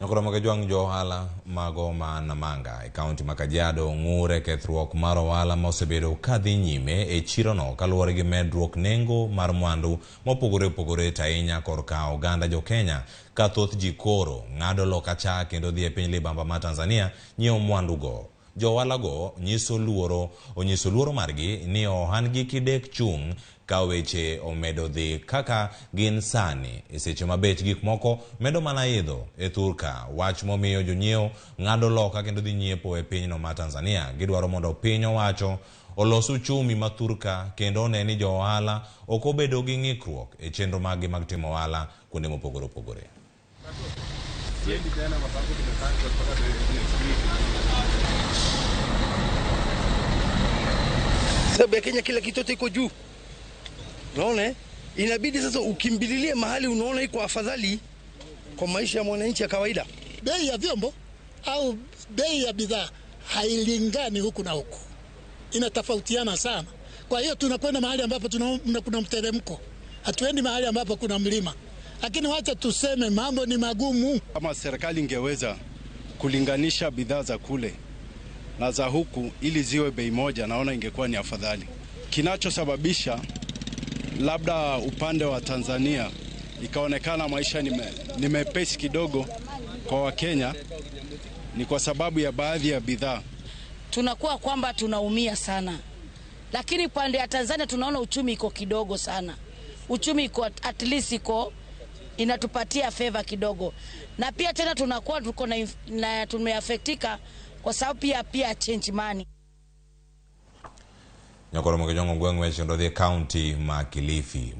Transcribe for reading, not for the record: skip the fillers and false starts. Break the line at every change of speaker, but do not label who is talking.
Nyokoromoke jwang jo ohala mago ma Namanga e kaunti ma Kajiado ng'ure kethruok mar ohala mosebedo kadhi nyime e chirono kaluwore gi medruok nengo mar mwandu mopogore opogore ahinya korka oganda jo Kenya ka thoth ji koro ng'ado loka cha kendo dhi e piny libamba ma Tanzania nyiewo mwandu go. Jo ohala go onyiso luoro margi ni ohangi kidek chung ka weche omedo dhi kaka gin sani e seche ma bech gik moko medo mana idho e thurka, wach momiyo jonyiewo ng'ado loka kendo dhi nyiepo e pinyno ma Tanzania. Gidwaro mondo piny owacho olos uchumi ma thurka kendo one ni jo ohala ok obedo gi ng'ikruok e chenro maggi mag timo ohala kuonde mopogore opogore.
Sababu ya Kenya kila kitu iko juu. Unaona? Inabidi sasa ukimbililie mahali unaona iko afadhali kwa maisha ya mwananchi ya kawaida.
Bei ya vyombo au bei ya bidhaa hailingani huku na huku. Inatofautiana sana. Kwa hiyo tunakwenda mahali ambapo kuna mteremko. Hatuendi mahali ambapo kuna mlima. Lakini wacha tuseme mambo ni magumu.
Kama serikali ingeweza kulinganisha bidhaa za kule na za huku ili ziwe bei moja, naona ingekuwa ni afadhali. Kinachosababisha labda upande wa Tanzania ikaonekana maisha ni mepesi kidogo kwa Wakenya ni kwa sababu ya baadhi ya bidhaa.
Tunakuwa kwamba tunaumia sana, lakini pande ya Tanzania tunaona uchumi iko kidogo sana. Uchumi iko at least iko inatupatia favor kidogo, na pia tena tunakuwa tumeafektika kwa sababu pia change money.
Nyokoromoke jongo gweng'we chindo dhi county ma Kilifi.